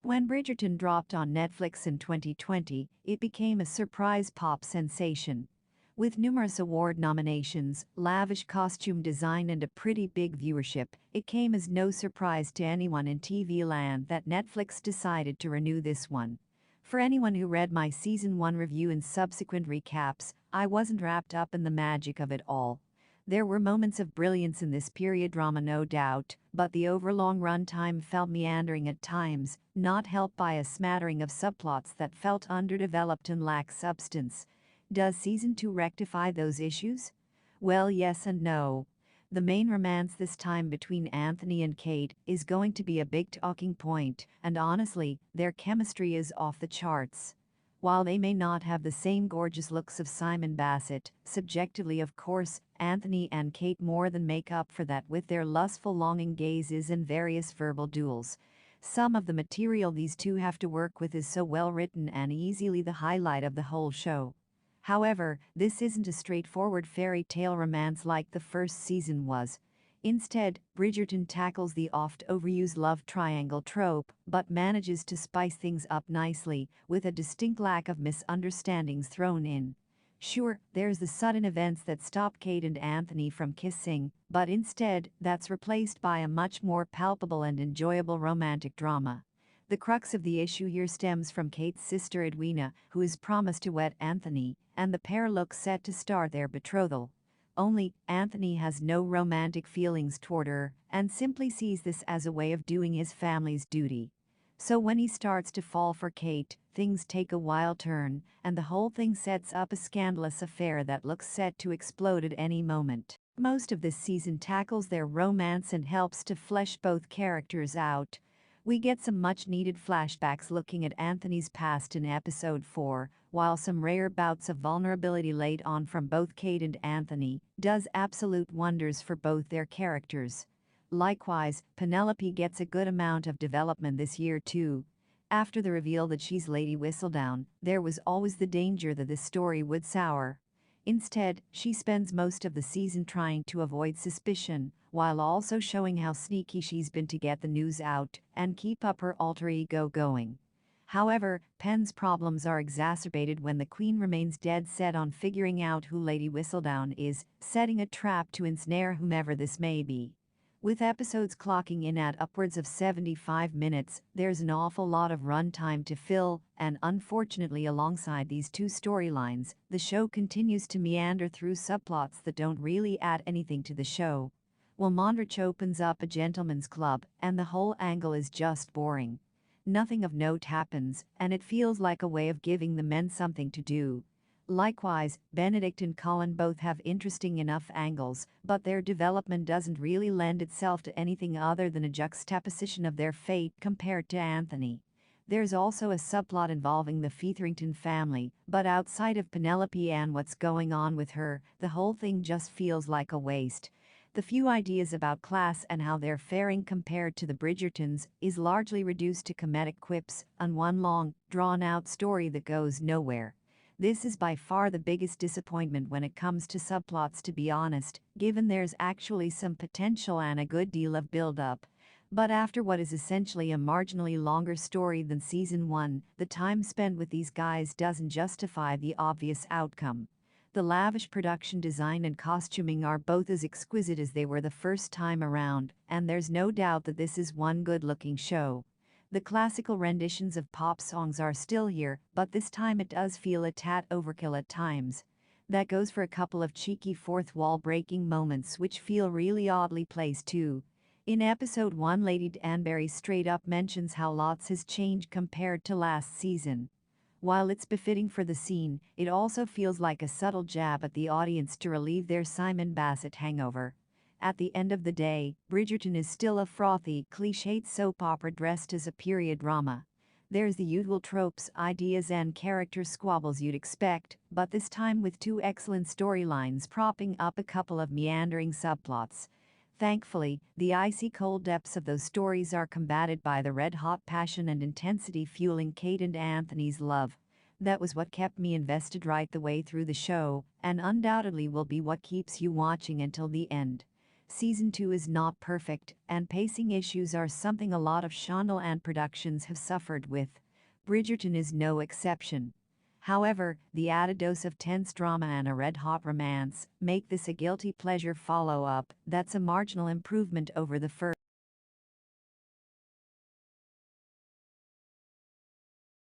When Bridgerton dropped on Netflix in 2020, it became a surprise pop sensation. With numerous award nominations, lavish costume design, and a pretty big viewership, it came as no surprise to anyone in TV land that Netflix decided to renew this one. For anyone who read my Season 1 review and subsequent recaps, I wasn't wrapped up in the magic of it all. There were moments of brilliance in this period drama, no doubt, but the overlong runtime felt meandering at times, not helped by a smattering of subplots that felt underdeveloped and lacked substance. Does Season 2 rectify those issues? Well, yes and no. The main romance this time between Anthony and Kate is going to be a big talking point, and honestly, their chemistry is off the charts. While they may not have the same gorgeous looks of Simon Bassett, subjectively of course, Anthony and Kate more than make up for that with their lustful longing gazes and various verbal duels. Some of the material these two have to work with is so well written and easily the highlight of the whole show. However, this isn't a straightforward fairy tale romance like the first season was. Instead, Bridgerton tackles the oft-overused love triangle trope, but manages to spice things up nicely, with a distinct lack of misunderstandings thrown in. Sure, there's the sudden events that stop Kate and Anthony from kissing, but instead, that's replaced by a much more palpable and enjoyable romantic drama. The crux of the issue here stems from Kate's sister Edwina, who is promised to wed Anthony, and the pair look set to start their betrothal. Only, Anthony has no romantic feelings toward her and simply sees this as a way of doing his family's duty. So when he starts to fall for Kate, things take a wild turn, and the whole thing sets up a scandalous affair that looks set to explode at any moment. Most of this season tackles their romance and helps to flesh both characters out. We get some much-needed flashbacks looking at Anthony's past in episode 4, while some rare bouts of vulnerability laid on from both Kate and Anthony does absolute wonders for both their characters. Likewise, Penelope gets a good amount of development this year too. After the reveal that she's Lady Whistledown, there was always the danger that this story would sour. Instead, she spends most of the season trying to avoid suspicion, while also showing how sneaky she's been to get the news out and keep up her alter ego going. However, Pen's problems are exacerbated when the Queen remains dead set on figuring out who Lady Whistledown is, setting a trap to ensnare whomever this may be. With episodes clocking in at upwards of 75 minutes, there's an awful lot of runtime to fill, and unfortunately alongside these two storylines, the show continues to meander through subplots that don't really add anything to the show. Mondrich opens up a gentleman's club, and the whole angle is just boring. Nothing of note happens, and it feels like a way of giving the men something to do. Likewise, Benedict and Colin both have interesting enough angles, but their development doesn't really lend itself to anything other than a juxtaposition of their fate compared to Anthony. There's also a subplot involving the Featherington family, but outside of Penelope and what's going on with her, the whole thing just feels like a waste. The few ideas about class and how they're faring compared to the Bridgertons is largely reduced to comedic quips and one long, drawn-out story that goes nowhere. This is by far the biggest disappointment when it comes to subplots, to be honest, given there's actually some potential and a good deal of build-up. But after what is essentially a marginally longer story than Season 1, the time spent with these guys doesn't justify the obvious outcome. The lavish production design and costuming are both as exquisite as they were the first time around, and there's no doubt that this is one good-looking show. The classical renditions of pop songs are still here, but this time it does feel a tad overkill at times. That goes for a couple of cheeky fourth-wall-breaking moments which feel really oddly placed too. In episode 1, Lady Danbury straight up mentions how lots has changed compared to last season. While it's befitting for the scene, it also feels like a subtle jab at the audience to relieve their Simon Bassett hangover. At the end of the day, Bridgerton is still a frothy, cliched soap opera dressed as a period drama. There's the usual tropes, ideas and character squabbles you'd expect, but this time with two excellent storylines propping up a couple of meandering subplots. Thankfully, the icy-cold depths of those stories are combated by the red-hot passion and intensity fueling Kate and Anthony's love. That was what kept me invested right the way through the show, and undoubtedly will be what keeps you watching until the end. Season 2 is not perfect, and pacing issues are something a lot of Shondaland productions have suffered with. Bridgerton is no exception. However, the added dose of tense drama and a red-hot romance make this a guilty pleasure follow-up that's a marginal improvement over the first.